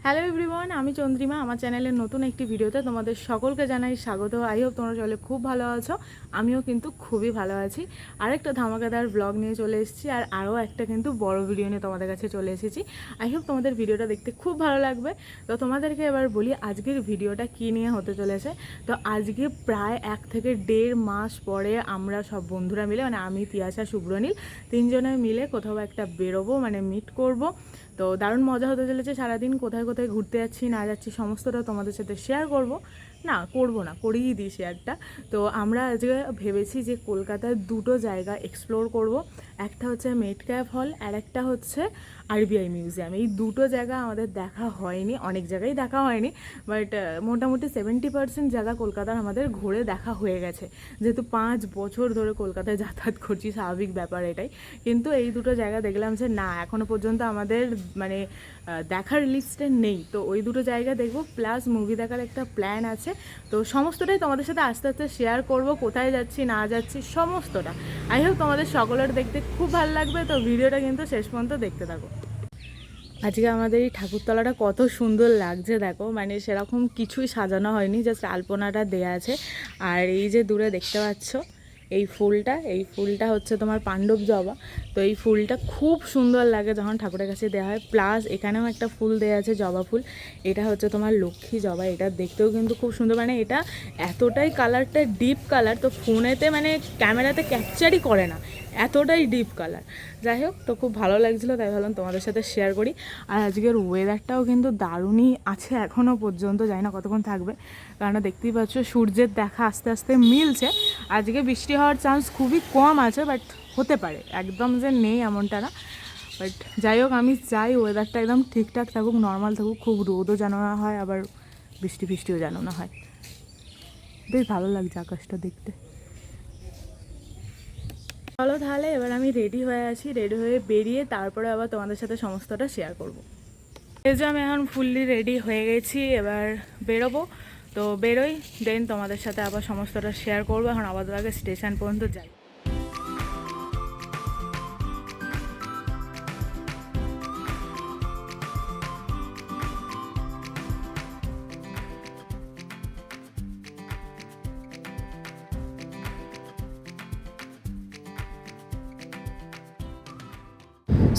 Hello everyone, আমি চন্দ্রিমা। আমার চ্যানেলের নতুন একটি ভিডিওতে তোমাদের সকলকে জানাই স্বাগত। আই হোপ তোমরা চলে খুব ভালো আছো। আমিও কিন্তু খুবই ভালো আছি। আরেকটা ধামাকাদার ব্লগ নিয়ে চলে এসেছি, আর আরও একটা কিন্তু বড় ভিডিও নিয়ে তোমাদের কাছে চলে এসেছি। আই হোপ তোমাদের ভিডিওটা দেখতে খুব ভালো লাগবে। তো তোমাদেরকে এবার বলি আজকের ভিডিওটা কী নিয়ে হতে চলেছে। তো আজকে প্রায় 1 থেকে 1.5 মাস পরে আমরা সব বন্ধুরা মিলে, মানে আমি, তিয়াশা, শুভ্রনীল, তিনজনে মিলে কোথাও একটা বেরোবো, মানে মিট করব। তো দারুণ মজা হতে চলেছে। সারাদিন কোথায় কোথায় ঘুরতে যাচ্ছি না যাচ্ছি সমস্তটা তোমাদের সাথে শেয়ার করব না করেই দিই শেয়ারটা। তো আমরা আজকে ভেবেছি যে কলকাতার দুটো জায়গা এক্সপ্লোর করব। একটা হচ্ছে মেটক্যাপ হল, আর একটা হচ্ছে আরবিআই মিউজিয়াম। এই দুটো জায়গা আমাদের দেখা হয়নি, অনেক জায়গায় দেখা হয়নি, বাট মোটামুটি 70% জায়গা কলকাতার আমাদের ঘুরে দেখা হয়ে গেছে। যেহেতু 5 বছর ধরে কলকাতায় যাতায়াত করছি, স্বাভাবিক ব্যাপার এটাই। কিন্তু এই দুটো জায়গা দেখলাম যে না, এখনও পর্যন্ত আমাদের মানে দেখার লিস্টে নেই। তো ওই দুটো জায়গা দেখবো, প্লাস মুভি দেখার একটা প্ল্যান আছে। তো সমস্তটাই তোমাদের সাথে আস্তে আস্তে শেয়ার করব, কোথায় যাচ্ছি না যাচ্ছি সমস্তটা। আই হোপ তোমাদের সকলের দেখতে খুব ভালো লাগবে। তো ভিডিওটা কিন্তু শেষ পর্যন্ত দেখতে থাকো। আজকে আমাদের এই ঠাকুরতলাটা কত সুন্দর লাগছে দেখো, মানে সেরকম কিছুই সাজানো হয়নি, জাস্ট আলপনাটা দেয়া আছে। আর এই যে দূরে দেখতে পাচ্ছ এই ফুলটা হচ্ছে তোমার পাণ্ডব জবা। তো এই ফুলটা খুব সুন্দর লাগে যখন ঠাকুরের কাছে দেওয়া হয়। প্লাস এখানেও একটা ফুল দেওয়া আছে, জবা ফুল। এটা হচ্ছে তোমার লক্ষ্মী জবা। এটা দেখতেও কিন্তু খুব সুন্দর, মানে এটা এতটাই কালারটা ডিপ কালার, তো ফোনেতে মানে ক্যামেরাতে ক্যাপচারই করে না, এতটাই ডিপ কালার। যাই হোক, তো খুব ভালো লাগছিলো, তাই ভাবলাম তোমাদের সাথে শেয়ার করি। আর আজকের ওয়েদারটাও কিন্তু দারুণই আছে এখনও পর্যন্ত, জানি না কতক্ষণ থাকবে, কারণ দেখতেই পাচ্ছ সূর্যের দেখা আস্তে আস্তে মিলছে। আজকে বৃষ্টি হওয়ার চান্স খুবই কম আছে, বাট হতে পারে, একদম যে নেই এমনটা না। বাট যাই হোক, আমি চাই ওয়েদারটা একদম ঠিকঠাক থাকুক, নর্মাল থাকুক, খুব রোদও যেন না হয়, আবার বৃষ্টিও যেন না হয়। বেশ ভালো লাগছে আকাশটা দেখতে। চলো তাহলে এবার আমি রেডি হয়ে আছি, রেডি হয়ে বেরিয়ে তারপরে আবার তোমাদের সাথে সমস্তটা শেয়ার করব। এই যে আমি এখন ফুললি রেডি হয়ে গেছি, এবার বেরোবো। তো বেরোই, দেন তোমাদের সাথে আবার সমস্তটা শেয়ার করবো। এখন আবার আগে স্টেশন পর্যন্ত যাই।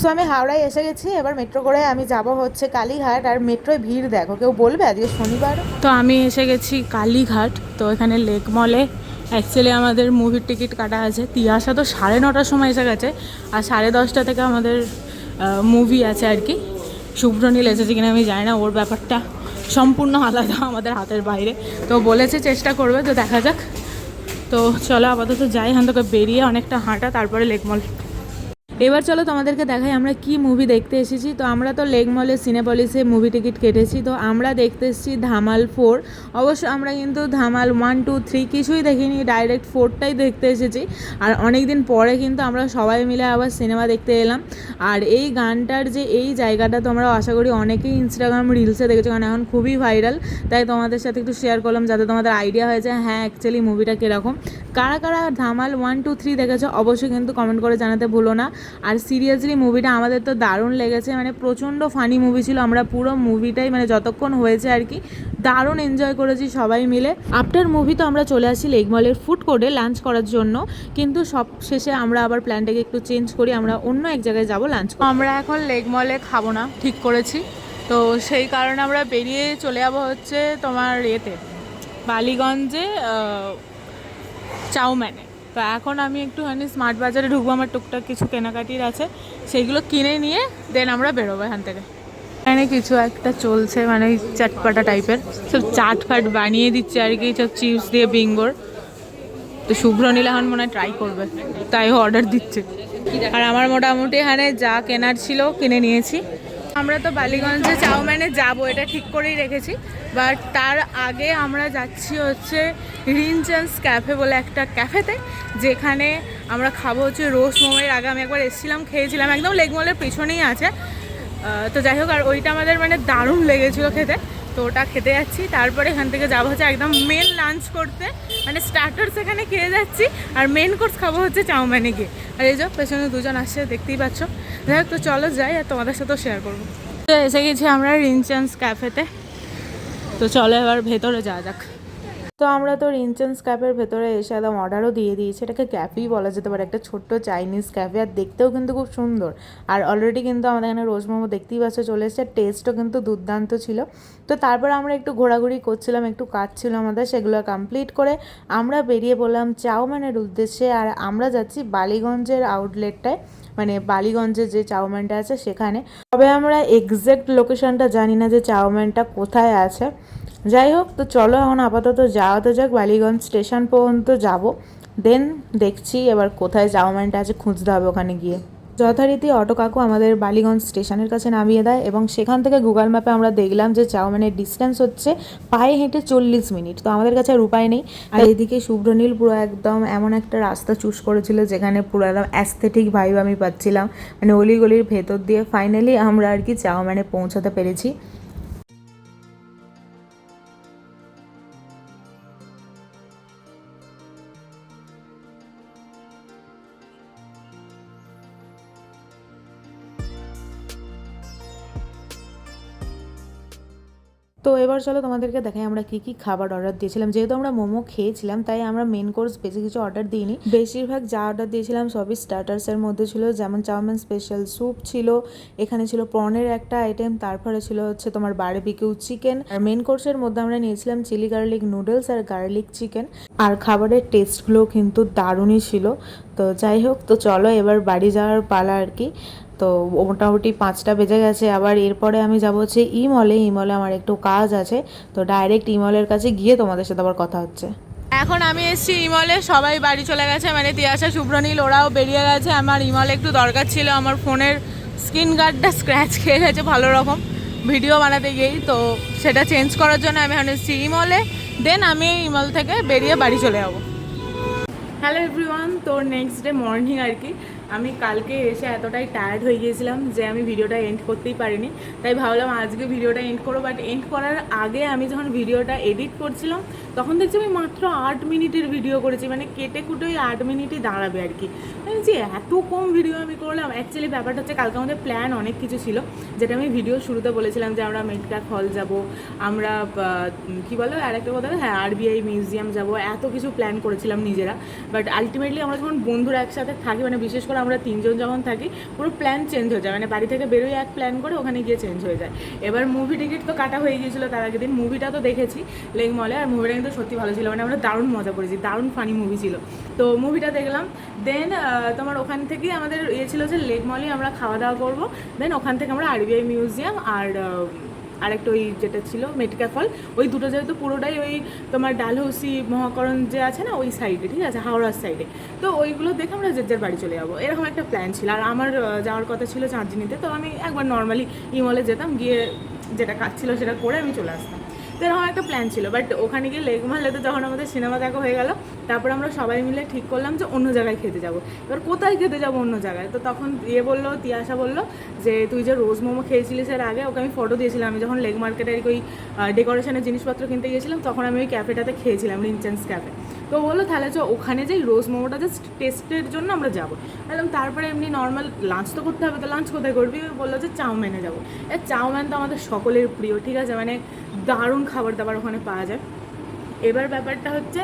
সো আমি হাওড়ায় এসে গেছি, এবার মেট্রো করে আমি যাব হচ্ছে কালীঘাট। আর মেট্রোয় ভিড় দেখো, কেউ বলবে আজকে শনিবার। তো আমি এসে গেছি কালীঘাট। তো এখানে লেক মলে অ্যাকচুয়ালি আমাদের মুভির টিকিট কাটা আছে। তিয়াশা তো 9:30টার সময় এসে গেছে, আর 10:30টা থেকে আমাদের মুভি আছে আর কি। শুভ্রনীল এসেছে কিনা আমি জানি না, ওর ব্যাপারটা সম্পূর্ণ আলাদা, আমাদের হাতের বাইরে। তো বলেছে চেষ্টা করবে, তো দেখা যাক। তো চলো আপাতত যাই, এখান থেকে বেরিয়ে অনেকটা হাঁটা, তারপরে লেক মল। এবার চলো তোমাদেরকে দেখাই আমরা কি মুভি দেখতে এসেছি। তো আমরা তো লেক মলে সিনেপলিসে মুভি টিকিট কেটেছি। তো আমরা দেখতে এসেছি ধামাল 4। অবশ্য আমরা কিন্তু ধামাল 1, 2, 3 কিছুই দেখিনি, ডাইরেক্ট 4টাই দেখতে এসেছি। আর অনেক দিন পরে কিন্তু আমরা সবাই মিলে আবার সিনেমা দেখতে এলাম। আর এই গানটার যে এই জায়গাটা তোমরা আশা করি অনেকেই ইনস্টাগ্রাম রিলসে দেখেছো, কারণ এখন খুবই ভাইরাল। তাই তোমাদের সাথে একটু শেয়ার করলাম, যাতে তোমাদের আইডিয়া হয়েছে হ্যাঁ অ্যাকচুয়ালি মুভিটা কীরকম। কারা কারা ধামাল 1, 2, 3 দেখেছো অবশ্যই কিন্তু কমেন্ট করে জানাতে ভুলো না। আর সিরিয়াসলি মুভিটা আমাদের তো দারুণ লেগেছে, মানে প্রচণ্ড ফানি মুভি ছিল। আমরা পুরো মুভিটাই মানে যতক্ষণ হয়েছে আর কি দারুণ এনজয় করেছি সবাই মিলে। আফটার মুভি তো আমরা চলে আসি লেক মলের ফুড কোর্টে লাঞ্চ করার জন্য, কিন্তু সব শেষে আমরা আবার প্ল্যানটাকে একটু চেঞ্জ করি, আমরা অন্য এক জায়গায় যাব লাঞ্চ। আমরা এখন লেক মলে খাবো না ঠিক করেছি, তো সেই কারণে আমরা বেরিয়ে চলে যাবো হচ্ছে তোমার এতে বালিগঞ্জে চাউম্যানে। তো এখন আমি একটুখানি স্মার্ট বাজারে ঢুকবো, আমার টুকটাক কিছু কেনাকাটির আছে, সেইগুলো কিনে নিয়ে দেন আমরা বেরোবো এখান থেকে। এখানে কিছু একটা চলছে, মানে চাটপাটা টাইপের সব চাটফাট বানিয়ে দিচ্ছে আর কি, সব চিপস দিয়ে বিঙ্গোর। তো শুভ্রনীল এখন মনে হয় ট্রাই করবে, তাই অর্ডার দিচ্ছে। আর আমার মোটামুটি এখানে যা কেনার ছিল কিনে নিয়েছি। আমরা তো বালিগঞ্জে চাউম্যানে যাব এটা ঠিক করেই রেখেছি, বাট তার আগে আমরা যাচ্ছি হচ্ছে রিনচান্স ক্যাফে বলে একটা ক্যাফেতে, যেখানে আমরা খাবো হচ্ছে রোস্ট মোমো। এর আগে আমি একবার এসেছিলাম, খেয়েছিলাম, একদম লেক মলের পিছনেই আছে। তো যাই হোক, আর ওইটা আমাদের মানে দারুণ লেগেছিলো খেতে। তো ওটা খেতে যাচ্ছি, তারপরে এখান থেকে যাবো হচ্ছে একদম মেন লাঞ্চ করতে, মানে স্টার্টার্স এখানে খেয়ে যাচ্ছি, আর মেন কোর্স খাবো হচ্ছে চাউম্যানে গিয়ে। আর এই যে পেছনে দুজন আসছে দেখতেই পাচ্ছ। যাই হোক, তো চলো যাই, আর তোমাদের সাথেও শেয়ার করবো। তো এসে গেছি আমরা রিনচান্স ক্যাফেতে। তো চলো এবার ভেতরে যাওয়া যাক। তো আমরা তো রিনচান্স ক্যাফের ভেতরে এসে একদম অর্ডারও দিয়ে দিয়েছি। এটাকে ক্যাফেই বলা যেতে পারে, একটা ছোট্ট চাইনিজ ক্যাফে, আর দেখতেও কিন্তু খুব সুন্দর। আর অলরেডি কিন্তু আমাদের এখানে রোজ মোমো দেখতেই পাচ্ছ চলে এসেছে, টেস্টও কিন্তু দুর্দান্ত ছিল। তো তারপর আমরা একটু ঘোরাঘুরি করছিলাম, একটু কাজ ছিল আমাদের, সেগুলো কমপ্লিট করে আমরা বেরিয়ে পড়লাম চাউমিনের উদ্দেশ্যে। আর আমরা যাচ্ছি বালিগঞ্জের আউটলেটটায়, মানে বালিগঞ্জে যে চাউমিনটা আছে সেখানে। তবে আমরা এক্স্যাক্ট লোকেশনটা জানি না যে চাউমিনটা কোথায় আছে। যাই হোক, তো চলো এখন আপাতত যাওয়া তো যাক, বালিগঞ্জ স্টেশন পর্যন্ত যাব, দেন দেখছি এবার কোথায় চাউমিনটা আছে, খুঁজতে হবে ওখানে গিয়ে। যথারীতি অটো কাকু আমাদের বালিগঞ্জ স্টেশনের কাছে নামিয়ে দেয় এবং সেখান থেকে গুগল ম্যাপে আমরা দেখলাম যে চাউমিনের ডিস্টেন্স হচ্ছে পায়ে হেঁটে 40 মিনিট। তো আমাদের কাছে আর উপায় নেই। আর এদিকে শুভ্রনীল পুরো একদম এমন একটা রাস্তা চুজ করেছিল যেখানে পুরো একদম অ্যাস্থেটিক ভাইব আমি পাচ্ছিলাম, মানে অলিগলির ভেতর দিয়ে ফাইনালি আমরা আর কি চাউমিনে পৌঁছাতে পেরেছি। তো এবার চলো তোমাদেরকে দেখাই আমরা কী কী খাবার অর্ডার দিয়েছিলাম। যেহেতু আমরা মোমো খেয়েছিলাম তাই আমরা মেন কোর্স বেশি কিছু অর্ডার দিইনি। বেশিরভাগ যা অর্ডার দিয়েছিলাম সবই স্টার্টার্সের মধ্যে ছিল, যেমন চাউমিন স্পেশাল স্যুপ ছিল, এখানে ছিল প্রনের একটা আইটেম, তারপরে ছিল হচ্ছে তোমার বারবিকিউ চিকেন। আর মেন কোর্সের মধ্যে আমরা নিয়েছিলাম চিলি গার্লিক নুডলস আর গার্লিক চিকেন। আর খাবারের টেস্টগুলো কিন্তু দারুণই ছিল। তো যাই হোক, তো চলো এবার বাড়ি যাওয়ার পালা আর কি। তো মোটামুটি 5টা বেজে গেছে। আবার এরপরে আমি যাবো হচ্ছে ইমলে আমার একটু কাজ আছে। তো ডাইরেক্ট ইমলের কাছে গিয়ে তোমাদের সাথে আবার কথা হচ্ছে। এখন আমি এসেছি ইমলে, সবাই বাড়ি চলে গেছে, মানে তিয়াশা শুভ্রনীল ওরাও বেরিয়ে গেছে। আমার ইমলে একটু দরকার ছিল, আমার ফোনের স্ক্রিন গার্ডটা স্ক্র্যাচ খেয়ে গেছে ভালো রকম ভিডিও বানাতে গিয়েই। তো সেটা চেঞ্জ করার জন্য আমি এখন এসেছি ইমলে, দেন আমি ইমল থেকে বেরিয়ে বাড়ি চলে যাবো। হ্যালো এভরিওয়ান, তো নেক্সট ডে মর্নিং আর কি। আমি কালকে এসে এতটাই টায়ার্ড হয়ে গিয়েছিলাম যে আমি ভিডিওটা এন্ড করতেই পারিনি, তাই ভাবলাম আজকে ভিডিওটা এন্ড করো। বাট এন্ড করার আগে আমি যখন ভিডিওটা এডিট করছিলাম তখন দেখছি আমি মাত্র 8 মিনিটের ভিডিও করেছি, মানে কেটে কুটে ওই 8 মিনিটই দাঁড়াবে আর কি। যে এত কম ভিডিও আমি করলাম। অ্যাকচুয়ালি ব্যাপারটা হচ্ছে কালকে আমাদের প্ল্যান অনেক কিছু ছিল, যেটা আমি ভিডিও শুরুতে বলেছিলাম যে আমরা মেটকা হল যাব, আমরা কী বলো আরেকটা কথা, হ্যাঁ আরবিআই মিউজিয়াম যাব, এত কিছু প্ল্যান করেছিলাম নিজেরা। বাট আলটিমেটলি আমরা যখন বন্ধুরা একসাথে থাকি, মানে বিশেষ করে আমরা 3 জন যখন থাকি, পুরো প্ল্যান চেঞ্জ হয়ে যায়। মানে বাড়ি থেকে বেরোই এক প্ল্যান করে, ওখানে গিয়ে চেঞ্জ হয়ে যায়। এবার মুভি টিকিট তো কাটা হয়ে গিয়েছিলো তার আগের দিন, মুভিটা তো দেখেছি লেক মলে, আর মুভিটা কিন্তু সত্যি ভালো ছিল, মানে আমরা দারুণ মজা করেছি, দারুণ ফানি মুভি ছিল। তো মুভিটা দেখলাম, দেন তোমার ওখান থেকেই আমাদের ছিল যে লেক মলে আমরা খাওয়া দাওয়া করবো, দেন ওখান থেকে আমরা আরবিআই মিউজিয়াম আর আরেকটা ওই যেটা ছিল মেটকা ফল, ওই দুটো যেহেতু পুরোটাই ওই তোমার ডালহৌসি মহাকরণ যে আছে না ওই সাইডে, ঠিক আছে, হাওড়ার সাইডে, তো ওইগুলো দেখে আমরা যে বাড়ি চলে যাবো, এরকম একটা প্ল্যান ছিল। আর আমার যাওয়ার কথা ছিল চাঁদনিতে, তো আমি একবার নর্মালি ইমলে যেতাম, গিয়ে যেটা কাজ ছিল সেটা করে আমি চলে আসতাম। তো এরকম একটা প্ল্যান ছিল। বাট ওখানে গিয়ে লেক মহলেতে যখন আমাদের সিনেমা দেখা হয়ে গেল, তারপর আমরা সবাই মিলে ঠিক করলাম যে অন্য জায়গায় খেতে যাবো। এবার কোথায় খেতে যাবো অন্য জায়গায়? তো তখন বললো, তিয়াশা বললো যে তুই যে রোজ মোমো খেয়েছিলিস এর আগে, ওকে আমি ফটো দিয়েছিলাম। আমি যখন লেক মার্কেটের ওই ডেকোরেশনের জিনিসপত্র কিনতে গিয়েছিলাম তখন আমি ওই ক্যাফেটাতে খেয়েছিলাম, রিনচান্স ক্যাফে। তো বললো তাহলে চ ওখানে যাই, রোজ মোমোটা জাস্ট টেস্টের জন্য আমরা যাবো। বললাম তারপরে এমনি নর্মাল লাঞ্চ তো করতে হবে, তো লাঞ্চ কোথায় করবি? বললো যে চাউমিনে যাবো। চাউমিন তো আমাদের সকলের প্রিয়, ঠিক আছে, মানে দারুণ খাবার দাবার ওখানে পাওয়া যায়। এবার ব্যাপারটা হচ্ছে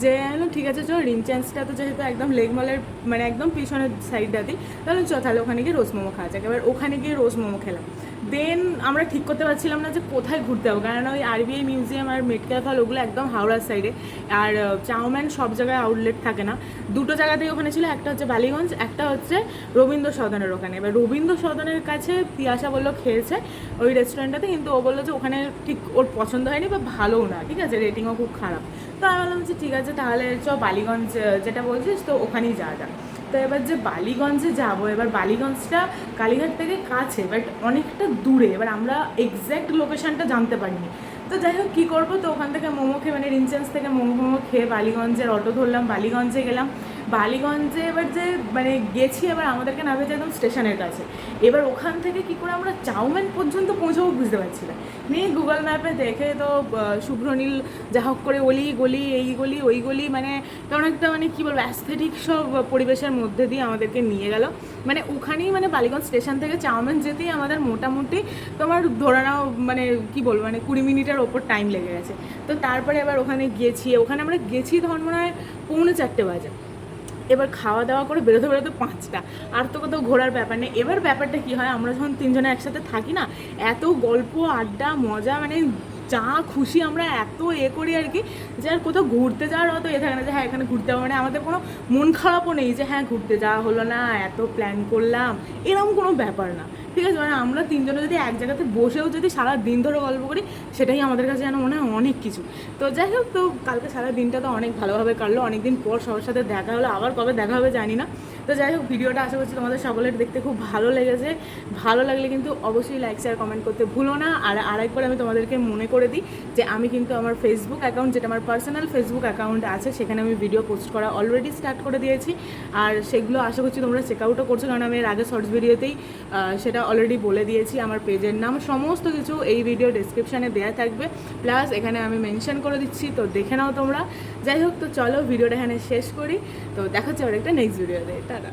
যে ঠিক আছে চল, রিনচান্সটা তো যেহেতু একদম লেক মলের মানে একদম পিছনের সাইডটাতেই, তাহলে তাহলে ওখানে গিয়ে রোজ মোমো খাওয়া যাক। এবার ওখানে গিয়ে রোজ মোমো খেলাম। দেন আমরা ঠিক করতে পারছিলাম না যে কোথায় ঘুরতে যাবো, কারণ ওই আরবিআই মিউজিয়াম আর মেটকা ফল ওগুলো একদম হাওড়ার সাইডে, আর চাউমিন সব জায়গায় আউটলেট থাকে না। দুটো জায়গাতেই ওখানে ছিল, একটা হচ্ছে বালিগঞ্জ, একটা হচ্ছে রবীন্দ্র সদনের ওখানে। এবার রবীন্দ্র সদনের কাছে তিয়াশা বললো খেয়েছে ওই রেস্টুরেন্টটাতে, কিন্তু ও বললো যে ওখানে ঠিক ওর পছন্দ হয়নি বা ভালোও না, ঠিক আছে, রেটিংও খুব খারাপ। তো আমি বললাম যে ঠিক আছে তাহলে চ বালিগঞ্জ যেটা বলছিস তো ওখানেই যাওয়া যাক। তো এবার যে বালিগঞ্জে যাবো, এবার বালিগঞ্জটা কালীঘাট থেকে কাছে বাট অনেকটা দূরে, এবার আমরা এক্স্যাক্ট লোকেশনটা জানতে পারিনি। তো যাই হোক কী করবো, তো ওখান থেকে মোমো খেয়ে মানে রিনচান্স থেকে মোমো খেয়ে বালিগঞ্জের অটো ধরলাম, বালিগঞ্জে গেলাম। বালিগঞ্জে এবার যে মানে গেছি, এবার আমাদেরকে নামিয়েছে একদম স্টেশনের কাছে। এবার ওখান থেকে কি করে আমরা চাউমিন পর্যন্ত পৌঁছাবো বুঝতে পারছি না। নিয়ে গুগল ম্যাপে দেখে তো শুভ্রনীল যা হোক করে অলি গলি এই গলি ওই গলি, মানে কেমন একটা মানে কী বলবো অ্যাস্থেটিক সব পরিবেশের মধ্যে দিয়ে আমাদেরকে নিয়ে গেল। মানে ওখানেই মানে বালিগঞ্জ স্টেশন থেকে চাউমিন যেতেই আমাদের মোটামুটি তোমার ধরে নাও মানে কী বলবো মানে 20 মিনিটের ওপর টাইম লেগে গেছে। তো তারপরে এবার ওখানে গেছি, ওখানে আমরা গেছি তখন মনে হয় 3:45 বাজে। এবার খাওয়া দাওয়া করে বেরোতে বেরোতে 5টা, আর তো কোথাও ঘোরার ব্যাপার নেই। এবার ব্যাপারটা কী হয়, আমরা যখন 3 জনে একসাথে থাকি না, এত গল্প আড্ডা মজা, মানে যা খুশি আমরা এত করি আর কি, যে আর কোথাও ঘুরতে যাওয়ার অত থাকে না যে হ্যাঁ এখানে ঘুরতে হবে, মানে আমাদের কোনো মন খারাপও নেই যে হ্যাঁ ঘুরতে যাওয়া হলো না, এত প্ল্যান করলাম, এরকম কোনো ব্যাপার না। ঠিক আছে, মানে আমরা 3 জনে যদি এক জায়গাতে বসেও যদি সারা দিন ধরে গল্প করি, সেটাই আমাদের কাছে যেন মনে হয় অনেক কিছু। তো যাই হোক, তো কালকে সারা দিনটা তো অনেক ভালোভাবে কাটলো, অনেকদিন পর সবার সাথে দেখা হলো, আবার কবে দেখা হবে জানি না। তো যাই হোক, ভিডিওটা আশা করছি তোমাদের সকলের দেখতে খুব ভালো লেগেছে। ভালো লাগলে কিন্তু অবশ্যই লাইক শেয়ার কমেন্ট করতে ভুলো না। আর আরেকবার আমি তোমাদেরকে মনে করে দিই যে আমি কিন্তু আমার ফেসবুক অ্যাকাউন্ট, যেটা আমার পার্সোনাল ফেসবুক অ্যাকাউন্ট আছে, সেখানে আমি ভিডিও পোস্ট করা অলরেডি স্টার্ট করে দিয়েছি। আর সেগুলো আশা করছি তোমরা চেক আউটও করছো, কারণ আমি এর আগে শর্টস ভিডিওতেই সেটা অলরেডি বলে দিয়েছি। আমার পেজের নাম সমস্ত কিছু এই ভিডিও ডেসক্রিপশানে দেওয়া থাকবে, প্লাস এখানে আমি মেনশন করে দিচ্ছি, তো দেখে নাও তোমরা। যাই হোক, তো চলো ভিডিওটা এখানে শেষ করি। তো দেখা হচ্ছে আবার একটা নেক্সট ভিডিওতে। টাটা।